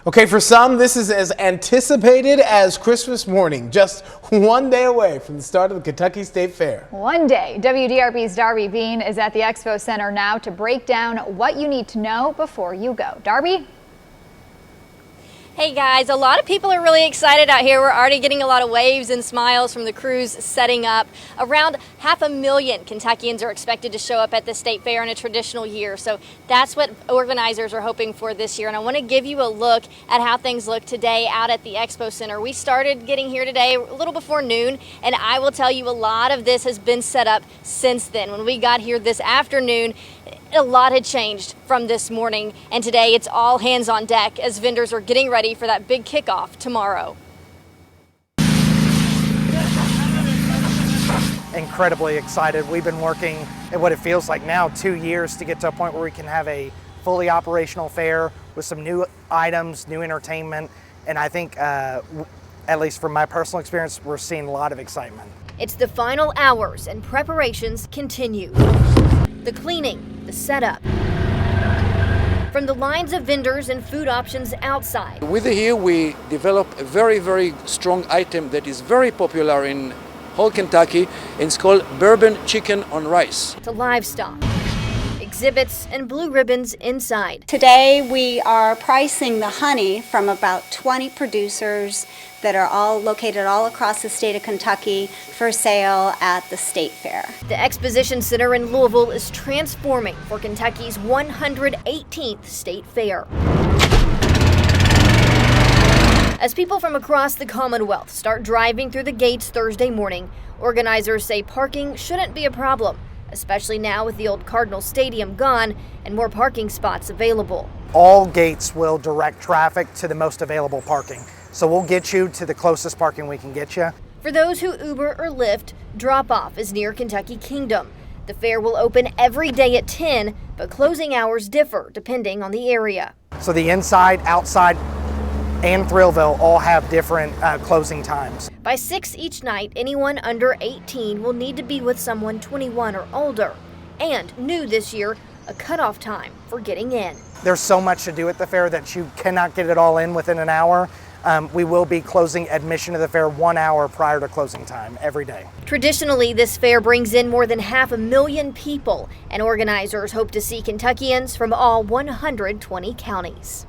Okay, for some, this is as anticipated as Christmas morning, just one day away from the start of the Kentucky State Fair. One day. WDRB's Darby Bean is at the Expo Center now to break down what you need to know before you go. Darby? Hey guys, a lot of people are really excited out here. We're already getting a lot of waves and smiles from the crews setting up. Around 500,000 Kentuckians are expected to show up at the State Fair in a traditional year. So that's what organizers are hoping for this year. And I want to give you a look at how things look today out at the Expo Center. We started getting here today a little before noon, and I will tell you a lot of this has been set up since then. When we got here this afternoon, a lot had changed from this morning, and today it's all hands on deck as vendors are getting ready for that big kickoff tomorrow. Incredibly excited. We've been working at what it feels like now 2 years to get to a point where we can have a fully operational fair with some new items, new entertainment, and I think, at least from my personal experience, we're seeing a lot of excitement. It's the final hours and preparations continue. The cleaning, the setup. From the lines of vendors and food options outside. With here we developed a very strong item that is very popular in whole Kentucky. It's called bourbon chicken on rice. To livestock, exhibits, and blue ribbons inside. Today we are pricing the honey from about 20 producers that are all located all across the state of Kentucky for sale at the State Fair. The Exposition Center in Louisville is transforming for Kentucky's 118th State Fair. As people from across the Commonwealth start driving through the gates Thursday morning, organizers say parking shouldn't be a problem, especially now with the old Cardinal Stadium gone and more parking spots available. All gates will direct traffic to the most available parking. So we'll get you to the closest parking we can get you. For those who Uber or Lyft, drop-off is near Kentucky Kingdom. The fair will open every day at 10, but closing hours differ depending on the area. So the inside, outside, and Thrillville all have different closing times. By 6 each night, anyone under 18 will need to be with someone 21 or older. And new this year, a cutoff time for getting in. There's so much to do at the fair that you cannot get it all in within an hour. We will be closing admission to the fair 1 hour prior to closing time every day. Traditionally, this fair brings in more than 500,000 people, and organizers hope to see Kentuckians from all 120 counties.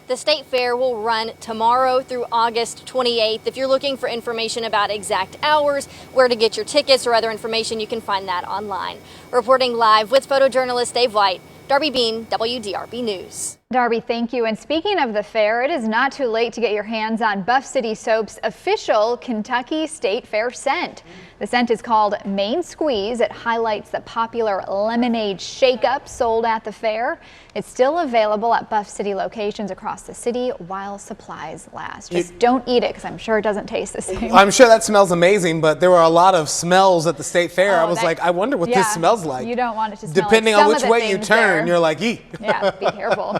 The State Fair will run tomorrow through August 28th. If you're looking for information about exact hours, where to get your tickets, or other information, you can find that online. Reporting live with photojournalist Dave White, Darby Bean, WDRB News. Darby, thank you. And speaking of the fair, it is not too late to get your hands on Buff City Soap's official Kentucky State Fair scent. The scent is called Main Squeeze. It highlights the popular lemonade shake-up sold at the fair. It's still available at Buff City locations across the city while supplies last. Just don't eat it because I'm sure it doesn't taste the same. I'm sure that smells amazing, but there were a lot of smells at the State Fair. Oh, I was like, I wonder what this smells like. You don't want it to smell Depending like on some which of the way you things turn, there. you're like, eek. Yeah, be careful.